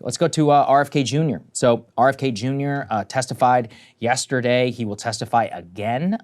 Let's go to RFK Jr. So RFK Jr. Testified yesterday. He will testify again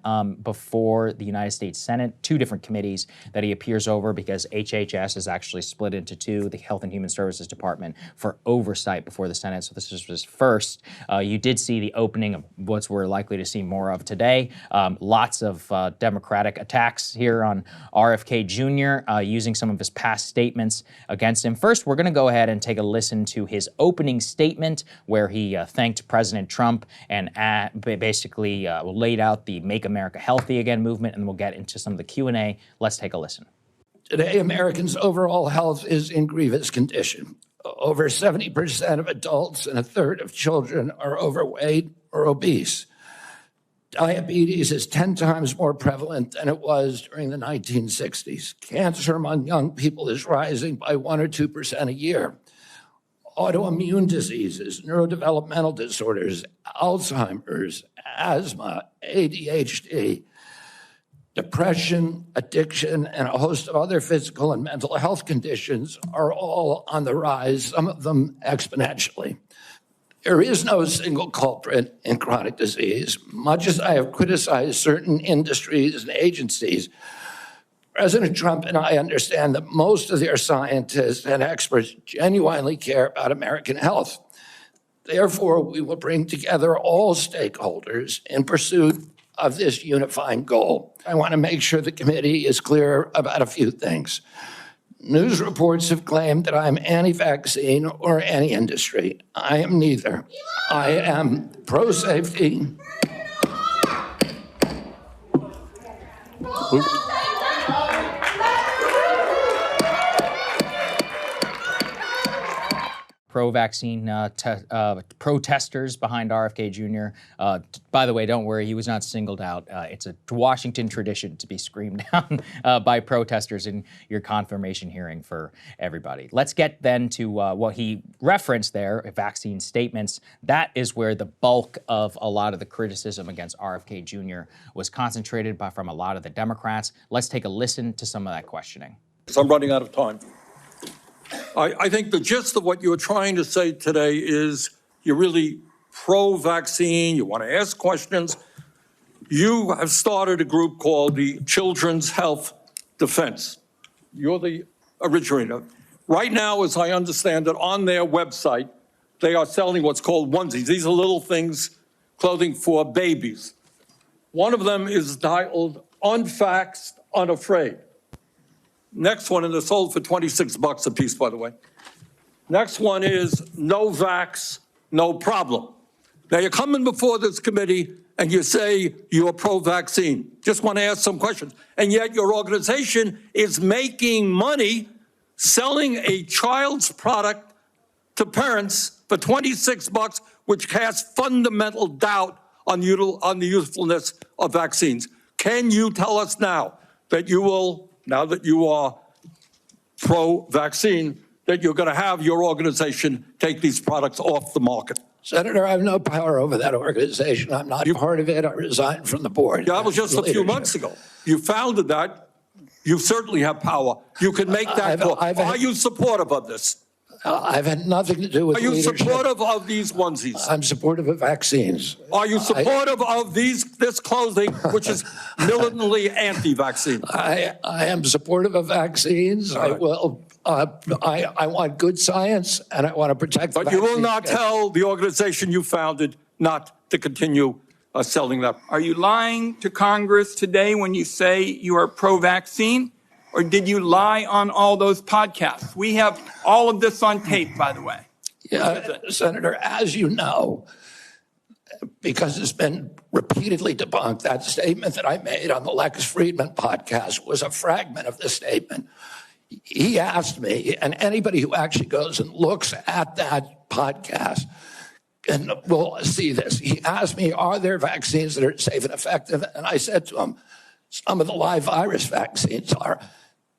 before the United States Senate, 2 different committees that he appears over because HHS is actually split into 2, the Health and Human Services Department for oversight before the Senate. So this is his first. You did see the opening of what we're likely to see more of today. Lots of Democratic attacks here on RFK Jr. Using some of his past statements against him. First, we're going to go ahead and take a listen to his opening statement where he thanked President Trump and basically laid out the Make America Healthy Again movement, and we'll get into some of the Q&A. Let's take a listen. Today, Americans' overall health is in grievous condition. Over 70% of adults and a third of children are overweight or obese. Diabetes is 10 times more prevalent than it was during the 1960s. Cancer among young people is rising by 1 or 2% a year. Autoimmune diseases, neurodevelopmental disorders, Alzheimer's, asthma, ADHD, depression, addiction, and a host of other physical and mental health conditions are all on the rise, some of them exponentially. There is no single culprit in chronic disease. Much as I have criticized certain industries and agencies, President Trump and I understand that most of their scientists and experts genuinely care about American health. Therefore, we will bring together all stakeholders in pursuit of this unifying goal. I want to make sure the committee is clear about a few things. News reports have claimed that I'm anti-vaccine or anti-industry. I am neither. I am pro-safety. Pro-vaccine protesters behind RFK Jr. By the way, don't worry, he was not singled out. It's a Washington tradition to be screamed down by protesters in your confirmation hearing for everybody. Let's get then to what he referenced there, vaccine statements. That is where the bulk of a lot of the criticism against RFK Jr. was concentrated from a lot of the Democrats. Let's take a listen to some of that questioning. So I'm running out of time. I think the gist of what you're trying to say today is you're really pro-vaccine, you want to ask questions. You have started a group called the Children's Health Defense. You're the originator. Right now, as I understand it, on their website, they are selling what's called onesies. These are little things, clothing for babies. One of them is titled Unvaxxed, Unafraid. Next one, and they're sold for $26 a piece, by the way. Next one is no vax, no problem. Now you're coming before this committee and you say you're pro-vaccine. Just want to ask some questions. And yet your organization is making money selling a child's product to parents for $26, which casts fundamental doubt on the usefulness of vaccines. Can you tell us now that you will, now that you are pro-vaccine, that you're going to have your organization take these products off the market? Senator, I have no power over that organization. I'm not part of it. I resigned from the board. Yeah, that was just a few months ago. You founded that. You certainly have power. You can make that call. Are you supportive of this? I've had nothing to do with leadership. Are you supportive of these onesies? I'm supportive of vaccines. Are you supportive of this clothing, which is militantly anti-vaccine? I am supportive of vaccines. I will. I want good science, and I want to protect. But you will not tell the organization you founded not to continue selling that. Are you lying to Congress today when you say you are pro-vaccine? Or did you lie on all those podcasts? We have all of this on tape, by the way. Yeah, Senator, as you know, because it's been repeatedly debunked, that statement that I made on the Lex Friedman podcast was a fragment of the statement. He asked me, and anybody who actually goes and looks at that podcast and will see this. He asked me, are there vaccines that are safe and effective? And I said to him, some of the live virus vaccines are.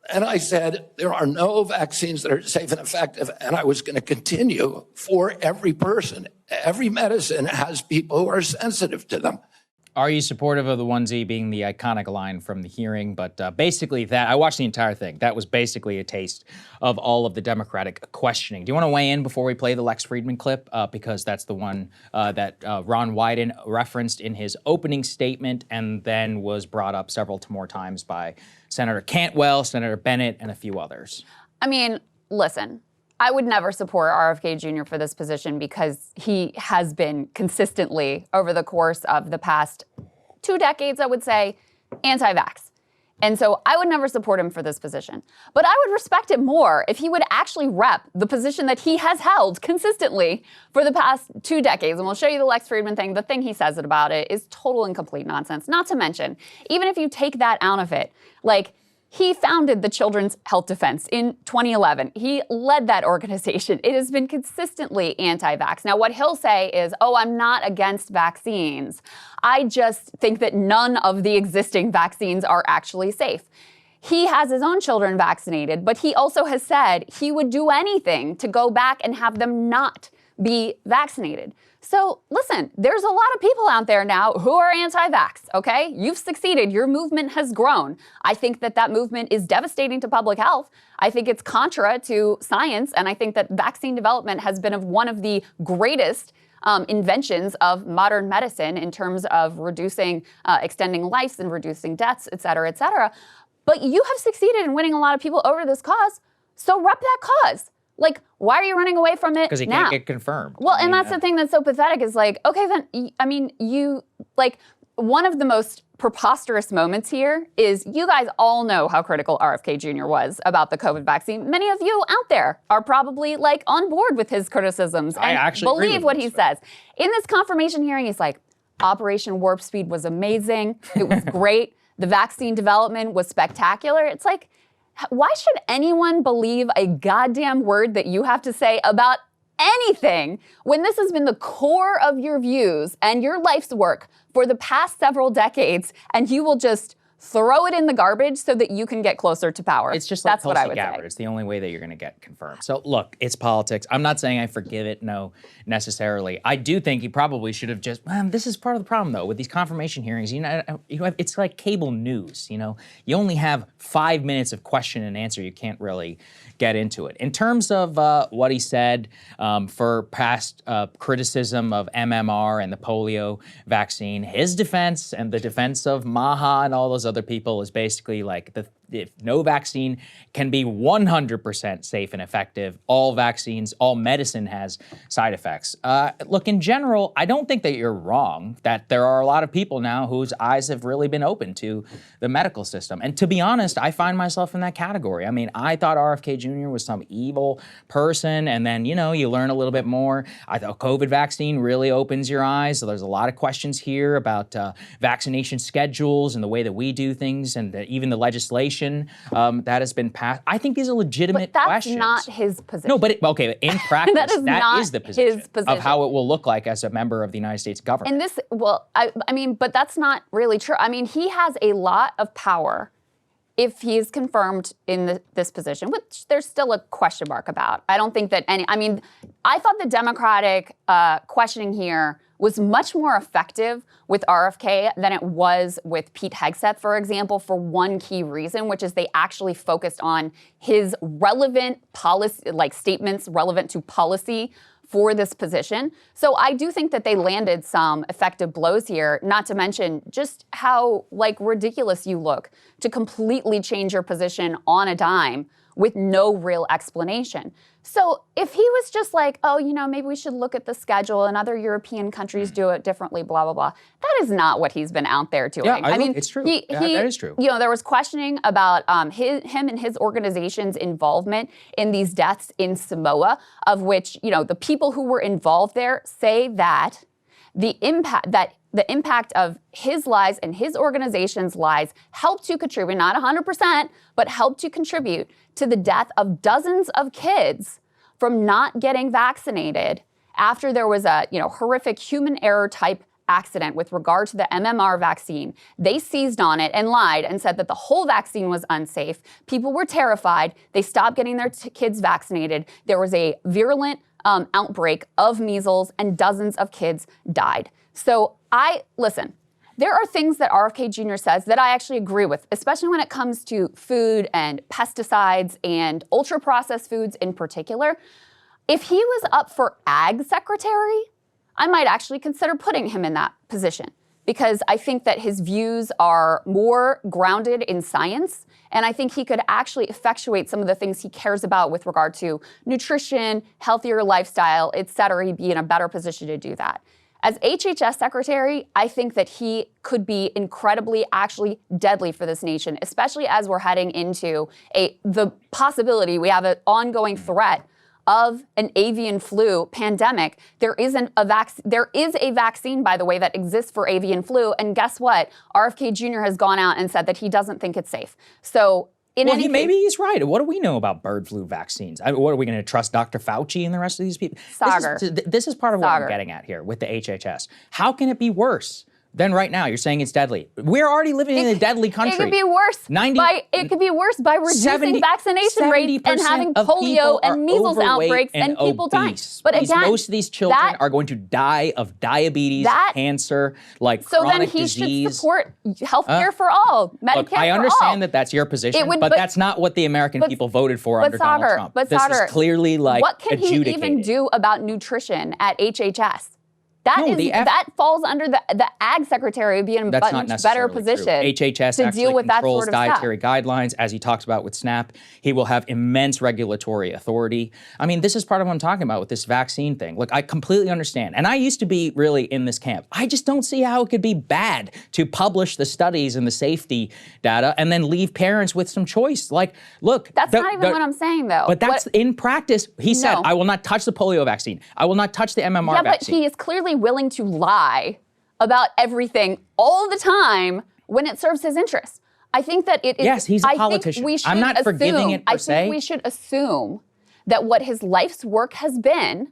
And I said, there are no vaccines that are safe and effective, and I was going to continue for every person. Every medicine has people who are sensitive to them. Are you supportive of the onesie being the iconic line from the hearing? But basically that, I watched the entire thing. That was basically a taste of all of the Democratic questioning. Do you want to weigh in before we play the Lex Friedman clip? Because that's the one that Ron Wyden referenced in his opening statement and then was brought up several more times by Senator Cantwell, Senator Bennett, and a few others. I mean, listen. I would never support RFK Jr. for this position because he has been consistently, over the course of the past 2 decades, I would say, anti-vax. And so I would never support him for this position. But I would respect it more if he would actually rep the position that he has held consistently for the past 2 decades. And we'll show you the Lex Friedman thing. The thing he says about it is total and complete nonsense. Not to mention, even if you take that out of it, like, he founded the Children's Health Defense in 2011. He led that organization. It has been consistently anti-vax. Now, what he'll say is, oh, I'm not against vaccines. I just think that none of the existing vaccines are actually safe. He has his own children vaccinated, but he also has said he would do anything to go back and have them not be vaccinated. So listen, there's a lot of people out there now who are anti-vax, okay? You've succeeded. Your movement has grown. I think that that movement is devastating to public health. I think it's contra to science, and I think that vaccine development has been one of the greatest inventions of modern medicine in terms of reducing, extending lives and reducing deaths, et cetera, et cetera. But you have succeeded in winning a lot of people over this cause, so rep that cause. Like, why are you running away from it now? Because he can't get confirmed. Well, and that's the thing that's so pathetic is like, okay, then, I mean, you, like, one of the most preposterous moments here is you guys all know how critical RFK Jr. was about the COVID vaccine. Many of you out there are probably, like, on board with his criticisms and believe what he says. In this confirmation hearing, he's like, Operation Warp Speed was amazing. It was great. The vaccine development was spectacular. It's like, why should anyone believe a goddamn word that you have to say about anything when this has been the core of your views and your life's work for the past several decades, and you will just throw it in the garbage so that you can get closer to power? It's just like that's what I would Gabbard. say. It's the only way that you're going to get confirmed. So look, it's politics. I'm not saying I forgive it, no, necessarily. I do think he probably should have just, this is part of the problem though, with these confirmation hearings, it's like cable news, you only have 5 minutes of question and answer. You can't really get into it. In terms of what he said for past criticism of MMR and the polio vaccine, his defense and the defense of Maha and all those other people is basically like if no vaccine can be 100% safe and effective, all vaccines, all medicine has side effects. Look, in general, I don't think that you're wrong, that there are a lot of people now whose eyes have really been opened to the medical system. And to be honest, I find myself in that category. I mean, I thought RFK Jr. was some evil person, and then, you learn a little bit more. I thought COVID vaccine really opens your eyes. So there's a lot of questions here about vaccination schedules and the way that we do things, and even the legislation that has been passed. I think these are legitimate questions. But that's not his position. No, but in practice, that is the his position of how it will look like as a member of the United States government. And this, I mean, but that's not really true. I mean, he has a lot of power if he is confirmed in this position, which there's still a question mark about. I don't think that I thought the Democratic questioning here was much more effective with RFK than it was with Pete Hegseth, for example, for one key reason, which is they actually focused on his relevant policy, like statements relevant to policy for this position. So I do think that they landed some effective blows here, not to mention just how ridiculous you look to completely change your position on a dime with no real explanation. So if he was just like, oh, maybe we should look at the schedule and other European countries do it differently, blah, blah, blah. That is not what he's been out there doing. Yeah, I mean, it's true. That is true. There was questioning about him and his organization's involvement in these deaths in Samoa, of which, the people who were involved there say that the impact of his lies and his organization's lies helped to contribute, not 100%, but helped to contribute to the death of dozens of kids from not getting vaccinated after there was a horrific human error type accident with regard to the MMR vaccine. They seized on it and lied and said that the whole vaccine was unsafe. People were terrified. They stopped getting their kids vaccinated. There was a virulent outbreak of measles and dozens of kids died. So listen, There are things that RFK Jr. says that I actually agree with, especially when it comes to food and pesticides and ultra-processed foods in particular. If he was up for Ag Secretary, I might actually consider putting him in that position, because I think that his views are more grounded in science, and I think he could actually effectuate some of the things he cares about with regard to nutrition, healthier lifestyle, et cetera. He'd be in a better position to do that. As HHS Secretary, I think that he could be incredibly, actually deadly for this nation, especially as we're heading into the possibility, we have an ongoing threat of an avian flu pandemic. There is a vaccine, by the way, that exists for avian flu. And guess what? RFK Jr. has gone out and said that he doesn't think it's safe. So maybe he's right. What do we know about bird flu vaccines? What are we going to trust Dr. Fauci and the rest of these people? Saagar. This is part of what I'm getting at here with the HHS. How can it be worse than right now? You're saying it's deadly. We're already living in a deadly country. It could be worse. It could be worse by reducing vaccination rates and having polio and measles outbreaks and people dying. But again, most of these children are going to die of diabetes, cancer, chronic disease. So then he should support health care for all, Medicare for all. I understand that that's your position, but that's not what the American people voted for under Donald Trump. This is clearly what can adjudicated. he even do about nutrition at HHS? That falls under the Ag Secretary would be in a much better position HHS to deal with that sort of dietary stuff. guidelines, as he talks about with SNAP. He will have immense regulatory authority. I mean, this is part of what I'm talking about with this vaccine thing. Look, I completely understand. And I used to be really in this camp. I just don't see how it could be bad to publish the studies and the safety data and then leave parents with some choice. Look. That's not even what I'm saying, though. But that's in practice. He said, I will not touch the polio vaccine. I will not touch the MMR vaccine. Yeah, but he is clearly willing to lie about everything all the time when it serves his interests. I think that it is. Yes, he's a politician. I'm not forgiving it per se. I think we should assume that what his life's work has been,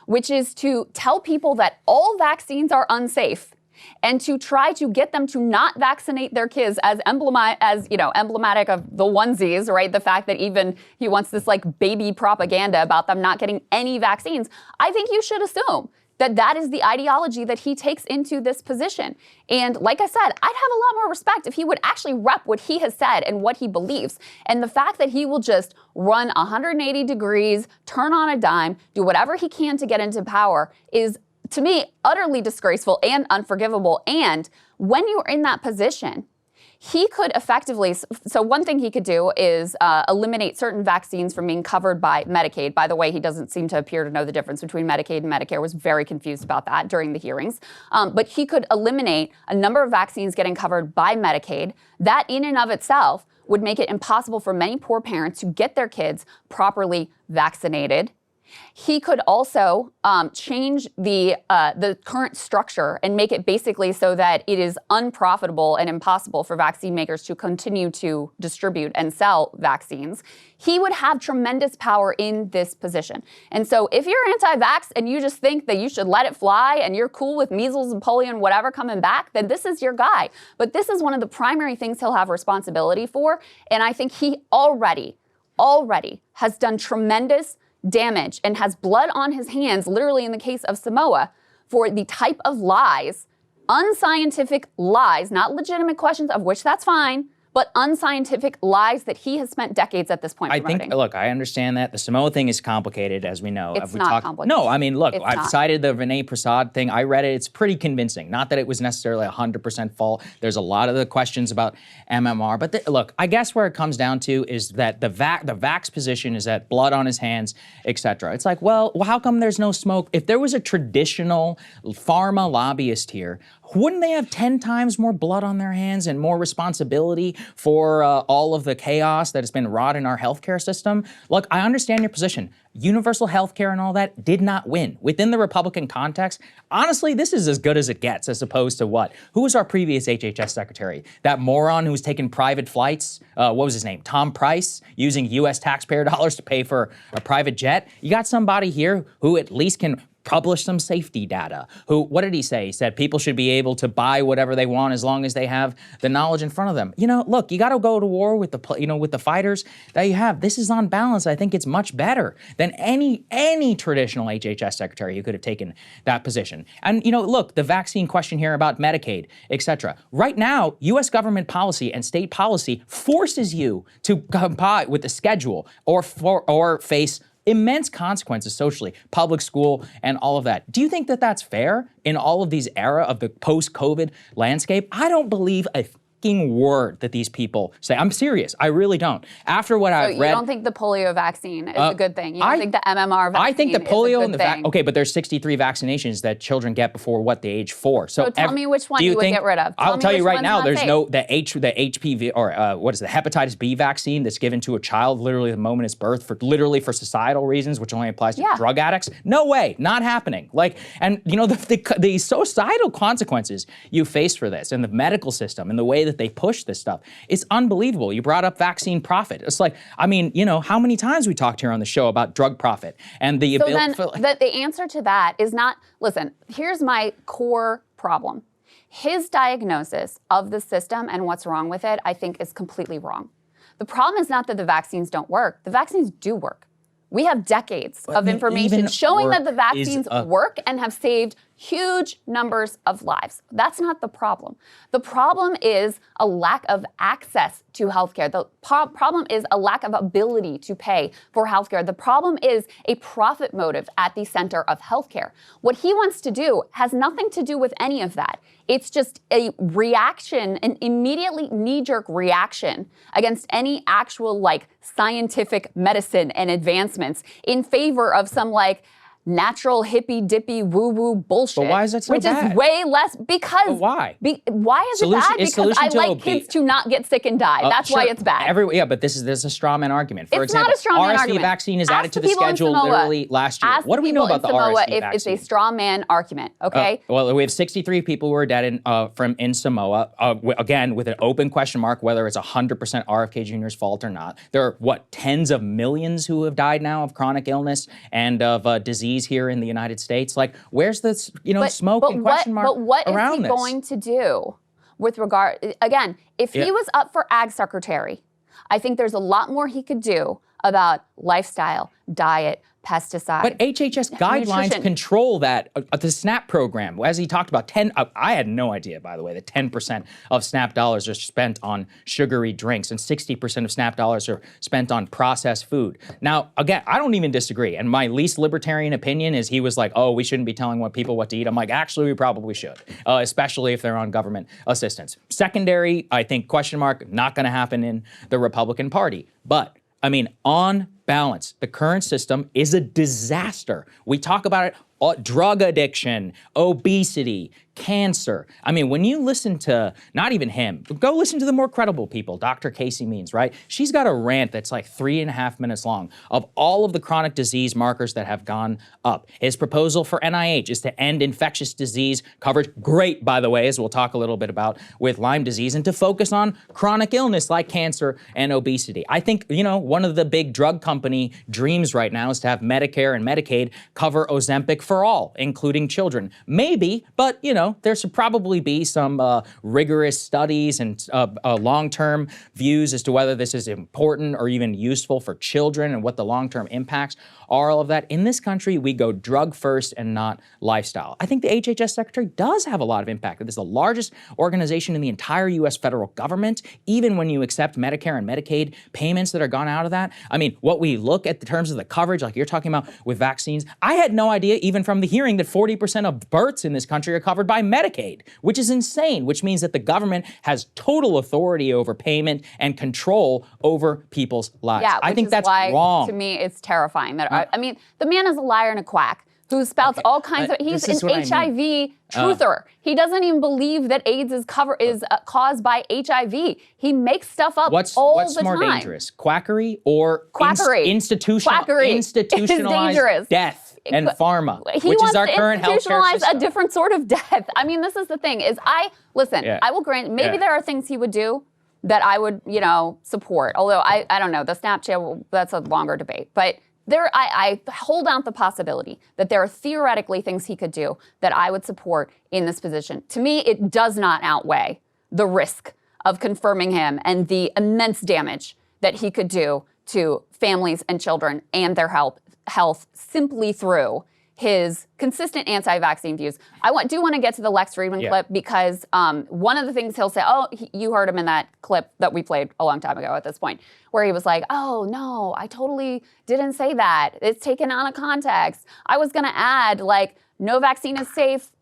which is to tell people that all vaccines are unsafe and to try to get them to not vaccinate their kids as emblematic of the onesies, right? The fact that even he wants this baby propaganda about them not getting any vaccines. I think you should assume that is the ideology that he takes into this position. And like I said, I'd have a lot more respect if he would actually rep what he has said and what he believes. And the fact that he will just run 180 degrees, turn on a dime, do whatever he can to get into power is, to me, utterly disgraceful and unforgivable. And when you're in that position, he could effectively, so one thing he could do is eliminate certain vaccines from being covered by Medicaid. By the way, he doesn't seem to appear to know the difference between Medicaid and Medicare. Was very confused about that during the hearings. But he could eliminate a number of vaccines getting covered by Medicaid. That in and of itself would make it impossible for many poor parents to get their kids properly vaccinated. He could also change the current structure and make it basically so that it is unprofitable and impossible for vaccine makers to continue to distribute and sell vaccines. He would have tremendous power in this position. And so if you're anti-vax and you just think that you should let it fly and you're cool with measles and polio and whatever coming back, then this is your guy. But this is one of the primary things he'll have responsibility for. And I think he already has done tremendous damage and has blood on his hands, literally in the case of Samoa, for the type of lies, unscientific lies, not legitimate questions, of which that's fine, but unscientific lies that he has spent decades at this point promoting. Look, I understand that. The Samoa thing is complicated, as we know. It's not complicated. No, I mean, look, I've cited the Vinay Prasad thing. I read it. It's pretty convincing. Not that it was necessarily 100% fault. There's a lot of the questions about MMR. But look, I guess where it comes down to is that the vax position is that blood on his hands, et cetera. It's like, well, how come there's no smoke? If there was a traditional pharma lobbyist here, wouldn't they have 10 times more blood on their hands and more responsibility for all of the chaos that has been wrought in our healthcare system? Look, I understand your position. Universal healthcare and all that did not win. Within the Republican context, honestly, this is as good as it gets as opposed to what? Who was our previous HHS secretary? That moron who was taking private flights? What was his name? Tom Price, using U.S. taxpayer dollars to pay for a private jet? You got somebody here who at least can published some safety data. What did he say? He said people should be able to buy whatever they want as long as they have the knowledge in front of them. Look, you got to go to war with the fighters that you have. This is on balance. I think it's much better than any traditional HHS secretary who could have taken that position. And look, the vaccine question here about Medicaid, et cetera. Right now, U.S. government policy and state policy forces you to comply with the schedule or face immense consequences socially, public school, and all of that. Do you think that that's fair in all of these era of the post-COVID landscape? I don't believe a word that these people say. I'm serious. I really don't. After what I've read, you don't think the polio vaccine is a good thing? You don't think the MMR vaccine? I think the polio and the thing? okay, but there's 63 vaccinations that children get before the age 4. So tell me which one you would get rid of. I'll tell you right now. There's the HPV or what is the hepatitis B vaccine that's given to a child literally the moment it's birth for societal reasons, which only applies to drug addicts. No way, not happening. The societal consequences you face for this and the medical system and the way that they push this stuff. It's unbelievable. You brought up vaccine profit. It's like, how many times we talked here on the show about drug profit and the ability. So then the answer to that is not, listen, here's my core problem. His diagnosis of the system and what's wrong with it, I think, is completely wrong. The problem is not that the vaccines don't work. The vaccines do work. We have decades of information showing that the vaccines work and have saved huge numbers of lives. That's not the problem. The problem is a lack of access to healthcare. The problem is a lack of ability to pay for healthcare. The problem is a profit motive at the center of healthcare. What he wants to do has nothing to do with any of that. It's just a reaction, an immediately knee-jerk reaction against any actual scientific medicine and advancements in favor of some natural hippy-dippy woo-woo bullshit. But why is that so bad? Which is way less, because... But why? Why is it bad? Because I like kids to not get sick and die. That's why it's bad. But this is a straw man argument. For example, not a straw man RSV argument. vaccine is added to the schedule literally last year. What do we know about the RSV vaccine? If it's a straw man argument, okay? Well, we have 63 people who are dead in Samoa, again, with an open question mark whether it's 100% RFK Jr.'s fault or not. There are, tens of millions who have died now of chronic illness and of disease here in the United States. Where's the smoke and question mark around this? But what is he going to do with regard, again, if he was up for ag secretary, I think there's a lot more he could do about lifestyle, diet, pesticides. But HHS guidelines control that. The SNAP program, as he talked about, I had no idea, by the way, that 10% of SNAP dollars are spent on sugary drinks and 60% of SNAP dollars are spent on processed food. Now, again, I don't even disagree. And my least libertarian opinion is he was like, oh, we shouldn't be telling people what to eat. I'm like, actually, we probably should, especially if they're on government assistance. Secondary, I think, question mark, not going to happen in the Republican Party. But, on balance, the current system is a disaster. We talk about it, drug addiction, obesity, cancer. When you listen to, not even him, go listen to the more credible people, Dr. Casey Means, right? She's got a rant that's 3.5 minutes long of all of the chronic disease markers that have gone up. His proposal for NIH is to end infectious disease coverage, great, by the way, as we'll talk a little bit about with Lyme disease, and to focus on chronic illness like cancer and obesity. I think, one of the big drug company dreams right now is to have Medicare and Medicaid cover Ozempic for all, including children. Maybe, but, there should probably be some rigorous studies and long-term views as to whether this is important or even useful for children and what the long-term impacts are, all of that. In this country, we go drug first and not lifestyle. I think the HHS secretary does have a lot of impact. This is the largest organization in the entire U.S. federal government, even when you accept Medicare and Medicaid payments that are gone out of that. What we look at the terms of the coverage, like you're talking about with vaccines, I had no idea, even from the hearing, that 40% of births in this country are covered by Medicaid, which is insane, which means that the government has total authority over payment and control over people's lives. Yeah, I think that's wrong. To me, it's terrifying. The man is a liar and a quack who spouts all kinds of. He's an HIV truther. He doesn't even believe that AIDS is caused by HIV. He makes stuff up all the time. What's more dangerous, quackery or institutionalized death and pharma, which is our current healthcare system? A different sort of death. This is the thing. I will grant. Maybe there are things he would do that I would, support. Although I don't know. The Snapchat, that's a longer debate. But I hold out the possibility that there are theoretically things he could do that I would support in this position. To me, it does not outweigh the risk of confirming him and the immense damage that he could do to families and children and their health simply through his consistent anti-vaccine views. I do want to get to the Lex Friedman clip because one of the things he'll say, you heard him in that clip that we played a long time ago at this point, where he was like, oh, no, I totally didn't say that. It's taken out of context. I was going to add, like, no vaccine is safe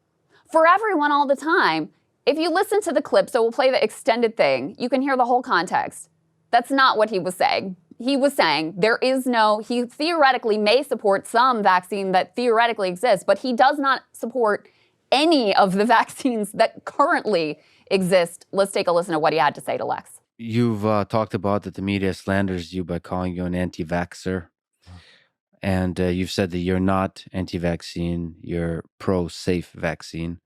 for everyone all the time. If you listen to the clip, so we'll play the extended thing, you can hear the whole context. That's not what he was saying. He was saying he theoretically may support some vaccine that theoretically exists, but he does not support any of the vaccines that currently exist. Let's take a listen to what he had to say to Lex. You've talked about that the media slanders you by calling you an anti-vaxxer. And you've said that you're not anti-vaccine, you're pro-safe vaccine.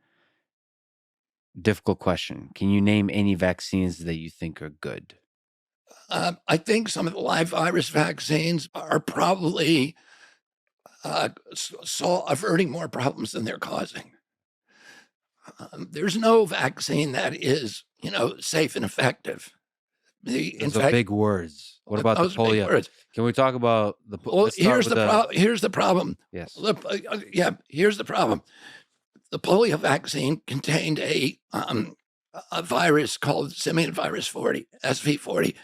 Difficult question. Can you name any vaccines that you think are good? I think some of the live virus vaccines are probably averting more problems than they're causing. There's no vaccine that is, safe and effective. Those are big words. What about the polio? Can we talk about the polio? Well, here's the problem. Yes. Here's the problem. The polio vaccine contained a virus called simian virus 40, SV40.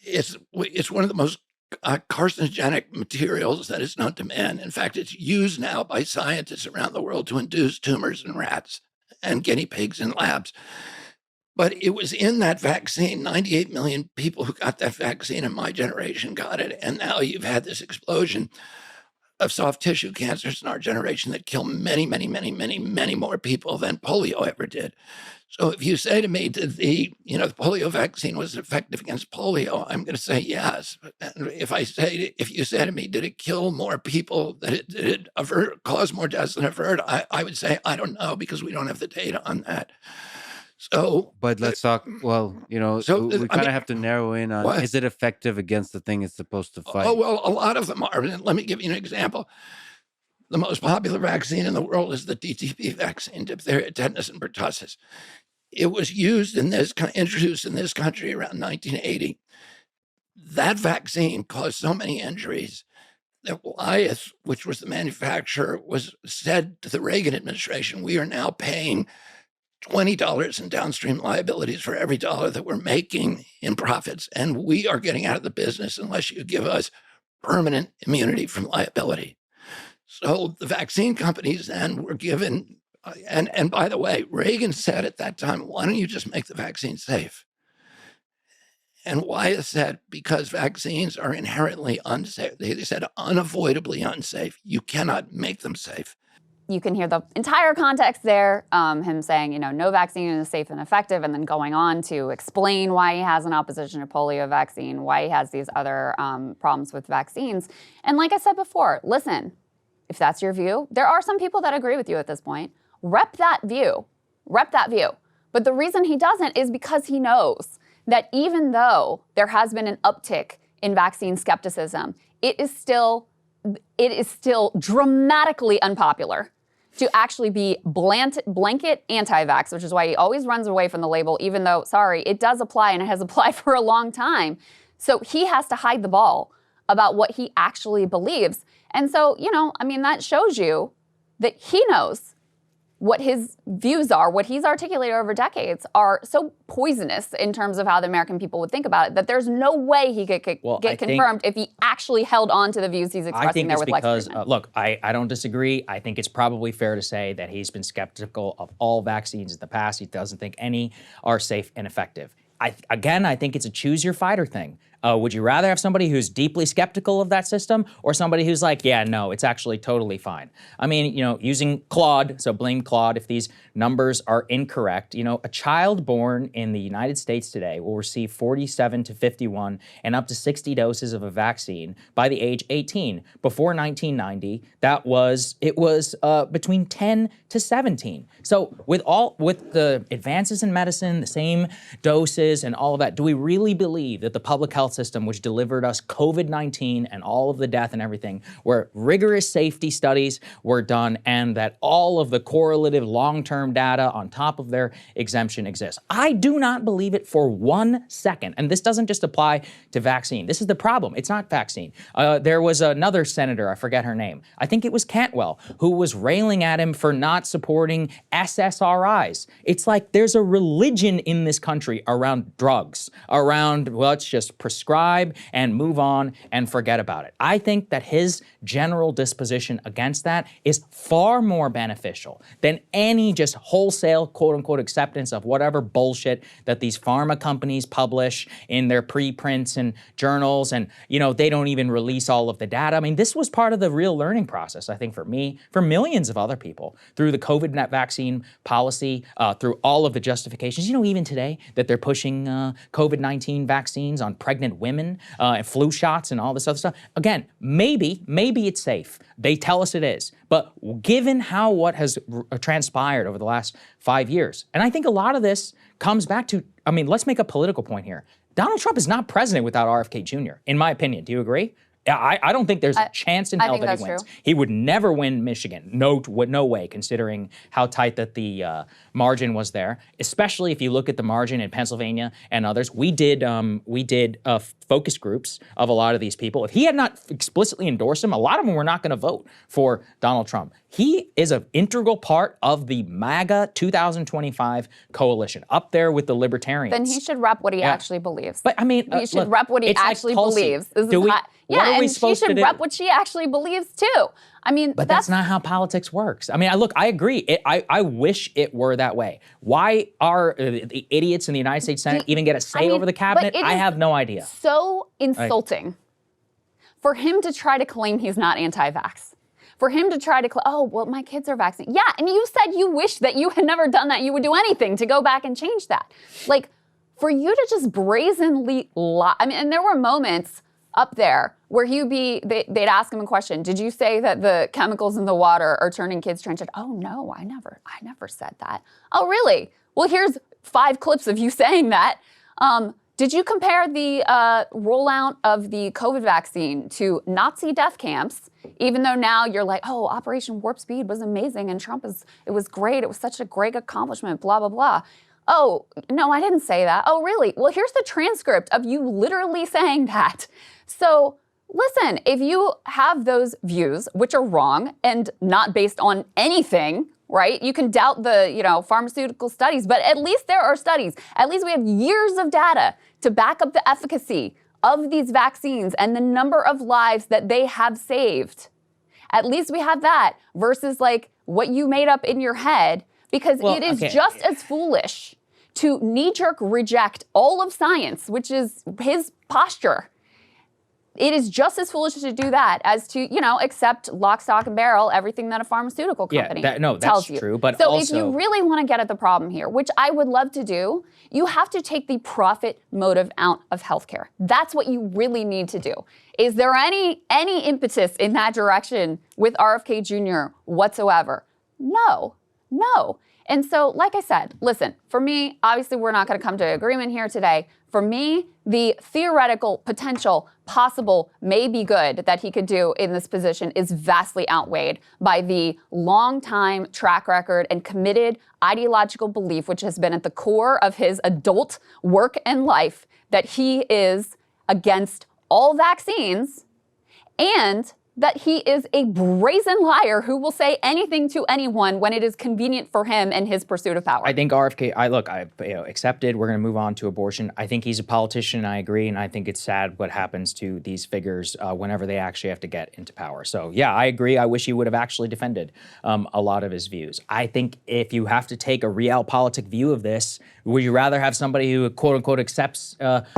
It's one of the most carcinogenic materials that is known to man. In fact, it's used now by scientists around the world to induce tumors in rats and guinea pigs in labs. But it was in that vaccine. 98 million people who got that vaccine in my generation got it. And now you've had this explosion of soft tissue cancers in our generation that kill many, many, many, many, many more people than polio ever did. So if you say to me that the polio vaccine was effective against polio, I'm going to say yes. And if you say to me, did it kill more people? Did it cause more deaths than avert? I would say I don't know because we don't have the data on that. So, but let's talk. Well, we kind of have to narrow in on: is it effective against the thing it's supposed to fight? Oh well, a lot of them are. Let me give you an example. The most popular vaccine in the world is the DTP vaccine, diphtheria, tetanus, and pertussis. It was introduced in this country around 1980. That vaccine caused so many injuries that Wyeth, which was the manufacturer, said to the Reagan administration, "We are now paying $20 in downstream liabilities for every dollar that we're making in profits, and we are getting out of the business unless you give us permanent immunity from liability." So the vaccine companies then were given, and by the way, Reagan said at that time, why don't you just make the vaccine safe? And Wyeth said, because vaccines are inherently unsafe. They said unavoidably unsafe. You cannot make them safe. You can hear the entire context there, him saying, no vaccine is safe and effective, and then going on to explain why he has an opposition to polio vaccine, why he has these other problems with vaccines. And like I said before, listen, if that's your view, there are some people that agree with you at this point. Rep that view. But the reason he doesn't is because he knows that even though there has been an uptick in vaccine skepticism, it is still dramatically unpopular to actually be blanket anti-vax, which is why he always runs away from the label, even though, it does apply and it has applied for a long time. So he has to hide the ball about what he actually believes. And so, that shows you that he knows what his views are, what he's articulated over decades are so poisonous in terms of how the American people would think about it, that there's no way he could get confirmed if he actually held on to the views he's expressing there with Lex Friedman. Look, I don't disagree. I think it's probably fair to say that he's been skeptical of all vaccines in the past. He doesn't think any are safe and effective. I think it's a choose your fighter thing. Would you rather have somebody who's deeply skeptical of that system or somebody who's like, yeah, no, it's actually totally fine? Using Claude, so blame Claude if these numbers are incorrect. A child born in the United States today will receive 47 to 51 and up to 60 doses of a vaccine by the age 18. Before 1990, it was between 10 to 17. So with the advances in medicine, the same doses and all of that, do we really believe that the public health health system, which delivered us COVID-19 and all of the death and everything, where rigorous safety studies were done and that all of the correlative long-term data on top of their exemption exists. I do not believe it for 1 second. And this doesn't just apply to vaccine. This is the problem. It's not vaccine. There was another senator, I forget her name, I think it was Cantwell, who was railing at him for not supporting SSRIs. It's like there's a religion in this country around drugs, around, well, let's just prescribe and move on and forget about it. I think that his general disposition against that is far more beneficial than any just wholesale, quote unquote, acceptance of whatever bullshit that these pharma companies publish in their preprints and journals. And, you know, they don't even release all of the data. I mean, this was part of the real learning process, I think, for me, for millions of other people, through the COVID vaccine policy, through all of the justifications. You know, even today that they're pushing COVID-19 vaccines on pregnant women and flu shots and all this other stuff. Again, maybe it's safe. They tell us it is. But given what has transpired over the last 5 years, and I think a lot of this comes back to, I mean, let's make a political point here. Donald Trump is not president without RFK Jr., in my opinion. Do you agree? I don't think there's a chance in hell that he wins. True. He would never win Michigan. No way, considering how tight that the margin was there. Especially if you look at the margin in Pennsylvania and others. We did focus groups of a lot of these people. If he had not explicitly endorsed him, a lot of them were not going to vote for Donald Trump. He is an integral part of the MAGA 2025 coalition, up there with the libertarians. Then he should rep what he actually believes. But I mean, he should rep what he actually believes. And she should rep what she actually believes too. I mean, but that's not how politics works. I mean, I agree. I wish it were that way. Why are the idiots in the United States Senate even get a say over the cabinet? I have no idea. So insulting for him to try to claim he's not anti-vax. For him to try to, oh, well, my kids are vaccinated. Yeah, and you said you wish that you had never done that. You would do anything to go back and change that. Like, for you to just brazenly lie. I mean, and there were moments up there where they'd ask him a question. Did you say that the chemicals in the water are turning kids transgender? Oh, no, I never said that. Oh, really? Well, here's 5 clips of you saying that. Did you compare the rollout of the COVID vaccine to Nazi death camps, even though now you're like, oh, Operation Warp Speed was amazing and it was great. It was such a great accomplishment, blah, blah, blah. Oh, no, I didn't say that. Oh, really? Well, here's the transcript of you literally saying that. So listen, if you have those views, which are wrong and not based on anything, right? You can doubt the, pharmaceutical studies, but at least there are studies. At least we have years of data to back up the efficacy of these vaccines and the number of lives that they have saved. At least we have that versus like what you made up in your head, because it is just as foolish to knee-jerk reject all of science, which is his posture. It is just as foolish to do that as to, accept lock, stock, and barrel everything that a pharmaceutical company tells you. That's true. But so also, if you really want to get at the problem here, which I would love to do, you have to take the profit motive out of healthcare. That's what you really need to do. Is there any impetus in that direction with RFK Jr. whatsoever? No. And so, like I said, listen, for me, obviously we're not going to come to agreement here today. For me, the theoretical, potential, possible, maybe good that he could do in this position is vastly outweighed by the long-time track record and committed ideological belief, which has been at the core of his adult work and life, that he is against all vaccines and that he is a brazen liar who will say anything to anyone when it is convenient for him and his pursuit of power. I think RFK, I accepted, we're going to move on to abortion. I think he's a politician, I agree, and I think it's sad what happens to these figures whenever they actually have to get into power. So yeah, I agree. I wish he would have actually defended a lot of his views. I think if you have to take a realpolitik view of this, would you rather have somebody who quote unquote accepts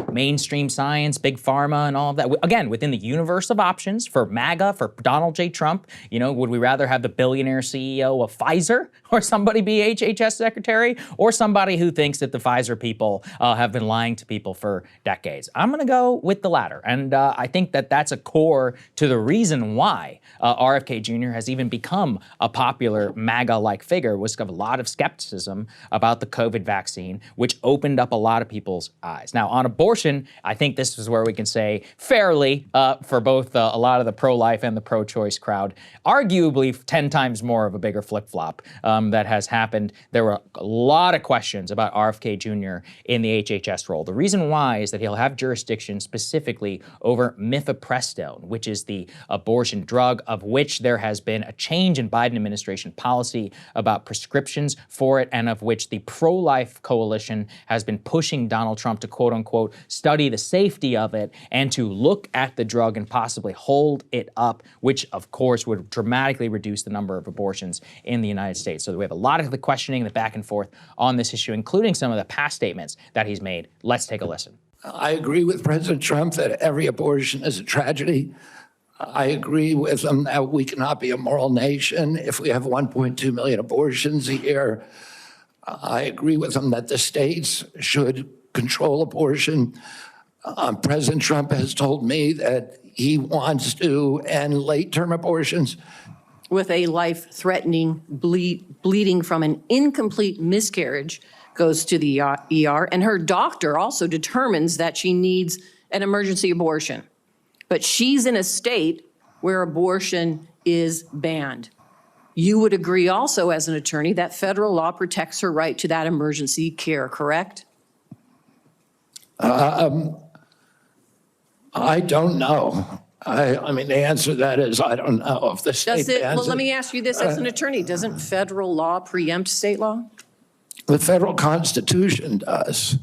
mainstream science, big pharma and all of that? Again, within the universe of options for MAGA for Donald J. Trump. Would we rather have the billionaire CEO of Pfizer or somebody be HHS secretary, or somebody who thinks that the Pfizer people have been lying to people for decades? I'm going to go with the latter. And I think that that's a core to the reason why RFK Jr. has even become a popular MAGA-like figure, was a lot of skepticism about the COVID vaccine, which opened up a lot of people's eyes. Now, on abortion, I think this is where we can say fairly for both a lot of the pro-life and the pro-choice crowd, arguably 10 times more of a bigger flip-flop that has happened. There were a lot of questions about RFK Jr. in the HHS role. The reason why is that he'll have jurisdiction specifically over mifepristone, which is the abortion drug of which there has been a change in Biden administration policy about prescriptions for it, and of which the pro-life coalition has been pushing Donald Trump to quote unquote study the safety of it and to look at the drug and possibly hold it up, which of course would dramatically reduce the number of abortions in the United States. So we have a lot of the questioning, the back and forth on this issue, including some of the past statements that he's made. Let's take a listen. I agree with President Trump that every abortion is a tragedy. I agree with him that we cannot be a moral nation if we have 1.2 million abortions a year. I agree with him that the states should control abortion. President Trump has told me that he wants to end late-term abortions. With a life-threatening bleeding from an incomplete miscarriage goes to the ER, and her doctor also determines that she needs an emergency abortion. But she's in a state where abortion is banned. You would agree also as an attorney that federal law protects her right to that emergency care, correct? I don't know. I mean, the answer to that is I don't know if the state bans Well, let me ask you this as an attorney. Doesn't federal law preempt state law? The federal Constitution does.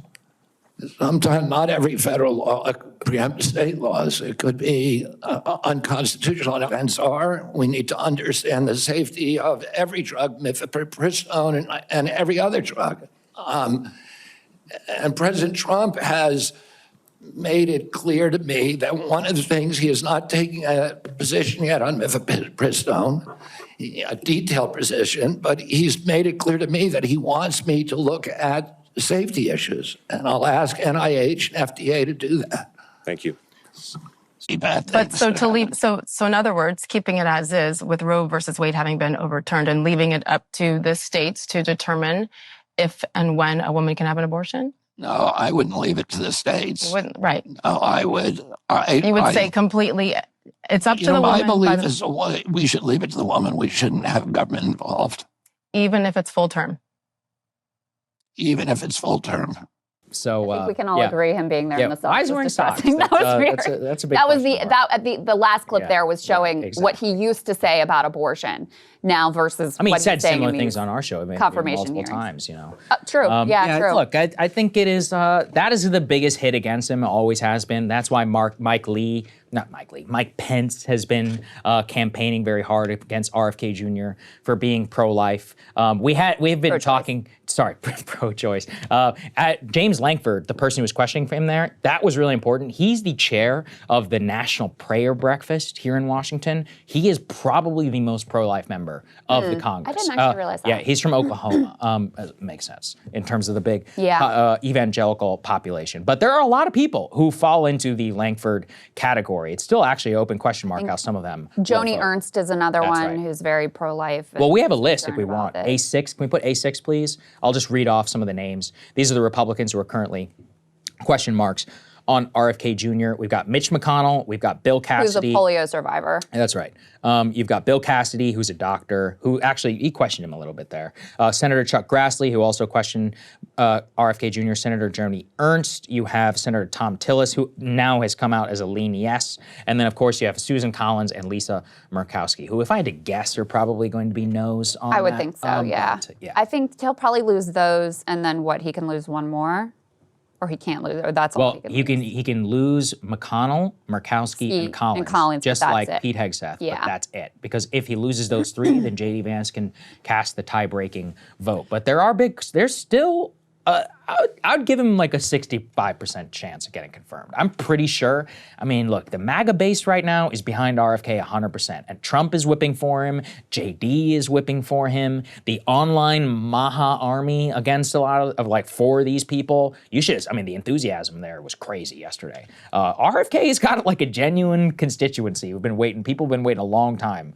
Sometimes not every federal law preempts state laws. It could be unconstitutional. Events are, we need to understand the safety of every drug, mifepristone and every other drug. And President Trump has made it clear to me that one of the things, he is not taking a position yet on mifepristone, a detailed position, but he's made it clear to me that he wants me to look at safety issues. And I'll ask NIH and FDA to do that. Thank you. But so to leave, so in other words, keeping it as is with Roe versus Wade having been overturned and leaving it up to the states to determine if and when a woman can have an abortion? No, I wouldn't leave it to the states. You wouldn't, right? No, I would. You would say completely. It's up to the woman. My belief is we should leave it to the woman. We shouldn't have government involved. Even if it's full term. Even if it's full term. So I think we can all agree him being there in the Why is socks he wearing was socks? disgusting. That was weird. That's a big that was question mark. the last clip there was showing exactly. what he used to say about abortion now versus he what said he's saying similar in things these on our show confirmation multiple hearings. times, True. True. Look, I think it is, that is the biggest hit against him, always has been. That's why Mike Pence has been campaigning very hard against RFK Jr. for being pro-life. We've been talking, pro-choice. James Lankford, the person who was questioning him there, that was really important. He's the chair of the National Prayer Breakfast here in Washington. He is probably the most pro-life member of the Congress. I didn't actually realize that. Yeah, he's from Oklahoma. Makes sense in terms of the big evangelical population. But there are a lot of people who fall into the Lankford category. It's still actually an open question mark how some of them Joni Ernst is another one right. who's very pro-life. Well, we have a list if we want. it. A6, can we put A6, please? I'll just read off some of the names. These are the Republicans who are currently question marks on RFK Jr. We've got Mitch McConnell. We've got Bill Cassidy. Who's a polio survivor. That's right. You've got Bill Cassidy, who's a doctor, who actually, he questioned him a little bit there. Senator Chuck Grassley, who also questioned RFK Jr., Senator Joni Ernst. You have Senator Tom Tillis, who now has come out as a lean yes. And then, of course, you have Susan Collins and Lisa Murkowski, who, if I had to guess, are probably going to be no's on I would that. think so, yeah. But, yeah. I think he'll probably lose those, and then he can lose one more? Or he can't lose, or that's all Well, he can lose. he can lose McConnell, Murkowski, and Collins, just but like that's it. Pete Hegseth, Yeah. but that's it. Because if he loses those three, then J.D. Vance can cast the tie-breaking vote. But there's still, I would give him like a 65% chance of getting confirmed. I'm pretty sure. I mean, look, the MAGA base right now is behind RFK 100%. And Trump is whipping for him. JD is whipping for him. The online Maha army against a lot of like, for these people. You should, I mean, the enthusiasm there was crazy yesterday. RFK's got like a genuine constituency who've been waiting. People have been waiting a long time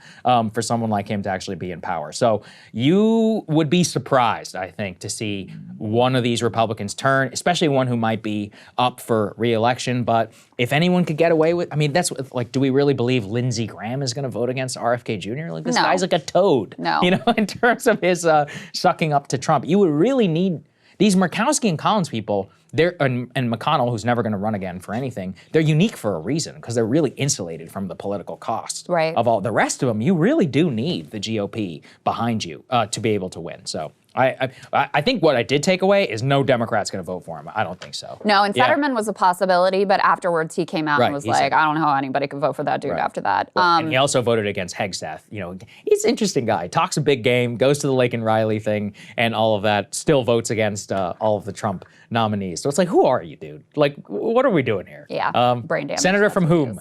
for someone like him to actually be in power. So you would be surprised, I think, to see one of these Republicans turn, especially one who might be up for re-election. But if anyone could get away with, I mean, that's like, do we really believe Lindsey Graham is going to vote against RFK Jr.? Like, this guy's like a toad, you know, in terms of his sucking up to Trump. You would really need these Murkowski and Collins people. And McConnell, who's never going to run again for anything, they're unique for a reason because they're really insulated from the political cost of all the rest of them. You really do need the GOP behind you to be able to win. So I think what I did take away is no Democrat's going to vote for him. I don't think so. No, and Fetterman was a possibility, but afterwards he came out and was like, I don't know how anybody could vote for that dude after that. Well, and he also voted against Hegseth. You know, he's an interesting guy. Talks a big game, goes to the Laken Riley thing and all of that, still votes against all of the Trump nominees. So it's like, who are you, dude? Like, what are we doing here? Yeah, brain damage. Senator from whom?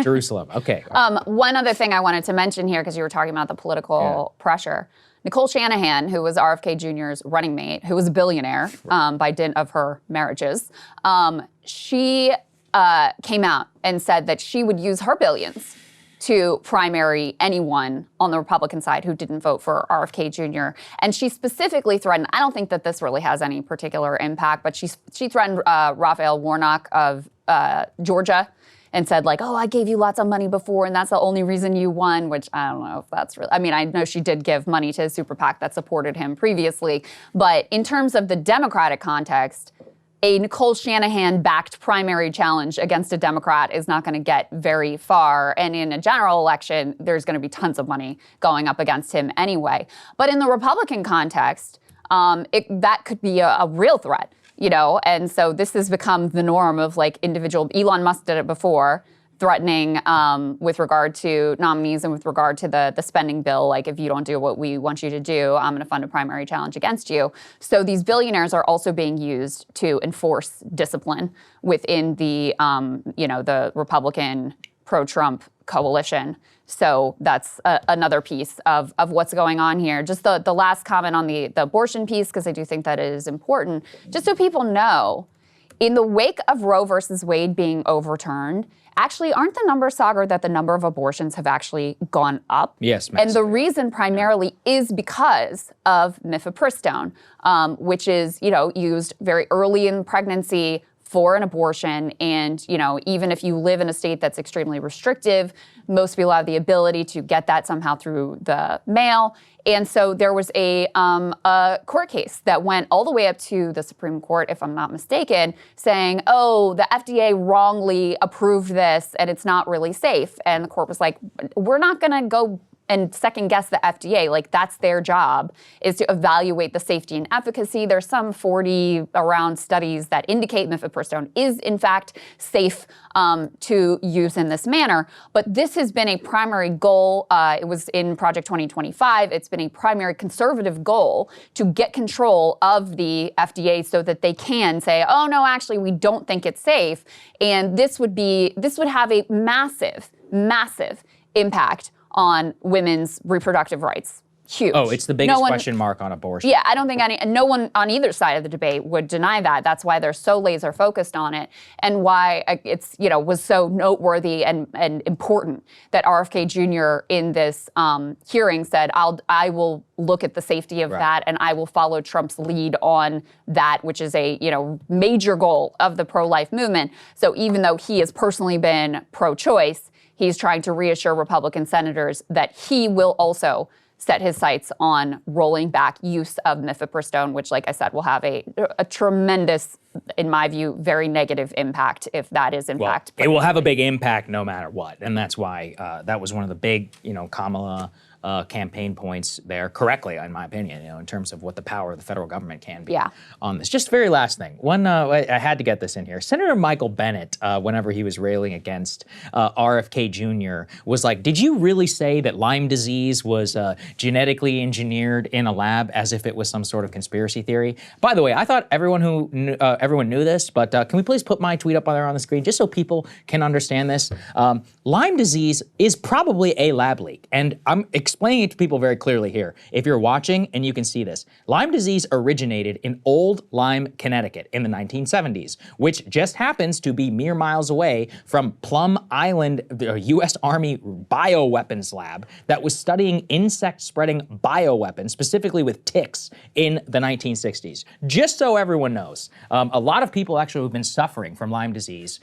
Jerusalem. Okay. One other thing I wanted to mention here, because you were talking about the political pressure. Nicole Shanahan, who was RFK Jr.'s running mate, who was a billionaire by dint of her marriages, she came out and said that she would use her billions to primary anyone on the Republican side who didn't vote for RFK Jr. And she specifically threatened, I don't think that this really has any particular impact, but she threatened Raphael Warnock of Georgia and said like, oh, I gave you lots of money before and that's the only reason you won, which I don't know if that's really, I mean, I know she did give money to a super PAC that supported him previously, but in terms of the Democratic context, a Nicole Shanahan-backed primary challenge against a Democrat is not going to get very far. And in a general election, there's going to be tons of money going up against him anyway. But in the Republican context, that could be a real threat, you know? And so this has become the norm of like individual, Elon Musk did it before, threatening with regard to nominees and with regard to the spending bill, like if you don't do what we want you to do, I'm going to fund a primary challenge against you. So these billionaires are also being used to enforce discipline within the, the Republican pro-Trump coalition. So that's another piece of what's going on here. Just the last comment on the abortion piece, because I do think that is important, just so people know, in the wake of Roe versus Wade being overturned, actually, aren't the numbers, Saagar, that the number of abortions have actually gone up? Yes, massively. And the reason primarily is because of mifepristone, which is, used very early in pregnancy for an abortion. And, even if you live in a state that's extremely restrictive, most people have the ability to get that somehow through the mail. And so there was a court case that went all the way up to the Supreme Court, if I'm not mistaken, saying, oh, the FDA wrongly approved this and it's not really safe. And the court was like, we're not going to go and second guess the FDA. Like, that's their job, is to evaluate the safety and efficacy. There's some 40 around studies that indicate mifepristone is in fact safe to use in this manner. But this has been a primary goal. It was in Project 2025. It's been a primary conservative goal to get control of the FDA so that they can say, oh no, actually we don't think it's safe. And this would have a massive, massive impact on women's reproductive rights. Huge. Oh, it's the biggest question mark on abortion. Yeah, I don't think no one on either side of the debate would deny that. That's why they're so laser focused on it, and why it's was so noteworthy and important that RFK Jr. in this hearing said, I will look at the safety of that, and I will follow Trump's lead on that, which is a major goal of the pro-life movement. So even though he has personally been pro-choice, he's trying to reassure Republican senators that he will also set his sights on rolling back use of mifepristone, which, like I said, will have a tremendous, in my view, very negative impact if that is in fact. It will have a big impact no matter what, and that's why that was one of the big, Kamala campaign points there correctly, in my opinion, in terms of what the power of the federal government can be Yeah. on this. Just very last thing. One, I had to get this in here. Senator Michael Bennet, whenever he was railing against RFK Jr., was like, did you really say that Lyme disease was genetically engineered in a lab as if it was some sort of conspiracy theory? By the way, I thought everyone knew this, but can we please put my tweet up there on the screen just so people can understand this? Lyme disease is probably a lab leak, and I'm explaining it to people very clearly here. If you're watching and you can see this, Lyme disease originated in Old Lyme, Connecticut in the 1970s, which just happens to be mere miles away from Plum Island, the U.S. Army bioweapons lab that was studying insect-spreading bioweapons, specifically with ticks, in the 1960s. Just so everyone knows, a lot of people actually who've been suffering from Lyme disease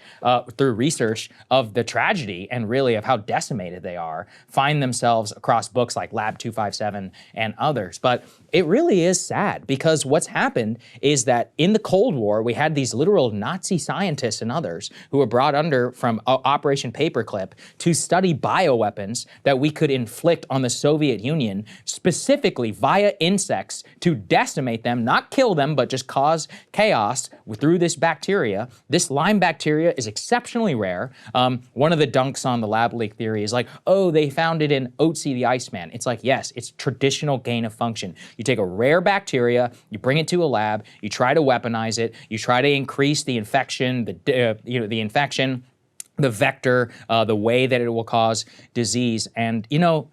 through research of the tragedy and really of how decimated they are find themselves across books like Lab 257 and others. But it really is sad because what's happened is that in the Cold War, we had these literal Nazi scientists and others who were brought under from Operation Paperclip to study bioweapons that we could inflict on the Soviet Union, specifically via insects to decimate them, not kill them, but just cause chaos through this bacteria. This Lyme bacteria is exceptionally rare. One of the dunks on the lab leak theory is like, oh, they found it in Otzi the Iceman. It's like, yes, it's traditional gain of function. You take a rare bacteria, you bring it to a lab, you try to weaponize it, you try to increase the infection, the vector, the way that it will cause disease. And,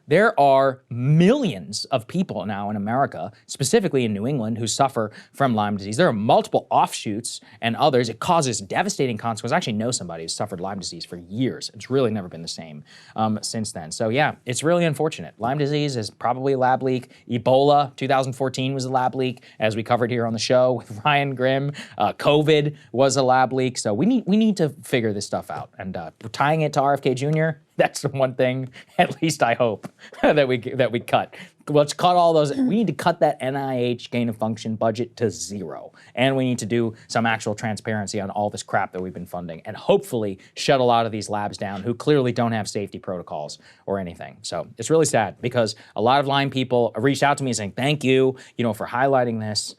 there are millions of people now in America, specifically in New England, who suffer from Lyme disease. There are multiple offshoots and others. It causes devastating consequences. I actually know somebody who's suffered Lyme disease for years. It's really never been the same since then. So yeah, it's really unfortunate. Lyme disease is probably a lab leak. Ebola, 2014 was a lab leak, as we covered here on the show with Ryan Grimm. COVID was a lab leak. So we need to figure this stuff out. And tying it to RFK Jr., that's the one thing, at least I hope, that we cut. Let's cut all those. We need to cut that NIH gain of function budget to zero. And we need to do some actual transparency on all this crap that we've been funding and hopefully shut a lot of these labs down who clearly don't have safety protocols or anything. So it's really sad because a lot of Lyme people reached out to me saying, thank you, for highlighting this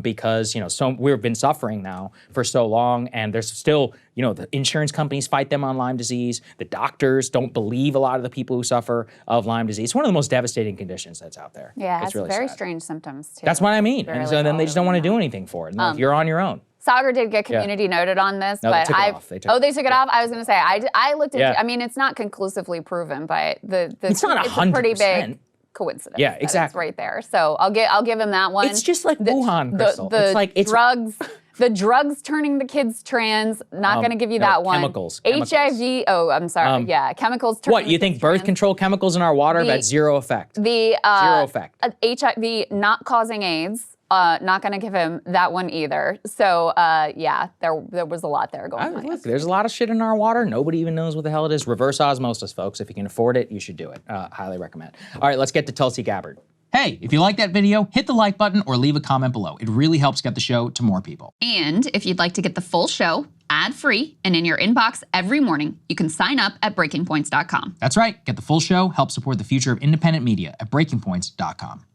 because, so we've been suffering now for so long and there's still, the insurance companies fight them on Lyme disease. The doctors don't believe a lot of the people who suffer of Lyme disease. It's one of the most devastating conditions that's out there. Yeah, it's really very sad. strange symptoms too. That's what I mean. And so then they just don't want to do it. anything for it. And you're on your own. Saagar did get community noted on this, No, but they took it off. they took it off. I was going to say I looked at. I mean, it's not conclusively proven, but it's not it's a pretty 100%. big coincidence. Yeah, that exactly. It's right there. So I'll give him that one. It's just like Wuhan, Krystal. The It's like drugs. The drugs turning the kids trans, not going to give you that one. Chemicals. HIV, oh, I'm sorry. Chemicals turning What, you think birth control chemicals in our water have had zero effect? The zero effect. HIV not causing AIDS, not going to give him that one either. So, there was a lot there going on. Look, there's a lot of shit in our water. Nobody even knows what the hell it is. Reverse osmosis, folks. If you can afford it, you should do it. Highly recommend. All right, let's get to Tulsi Gabbard. Hey, if you like that video, hit the like button or leave a comment below. It really helps get the show to more people. And if you'd like to get the full show, ad-free, and in your inbox every morning, you can sign up at breakingpoints.com. That's right. Get the full show, help support the future of independent media at breakingpoints.com.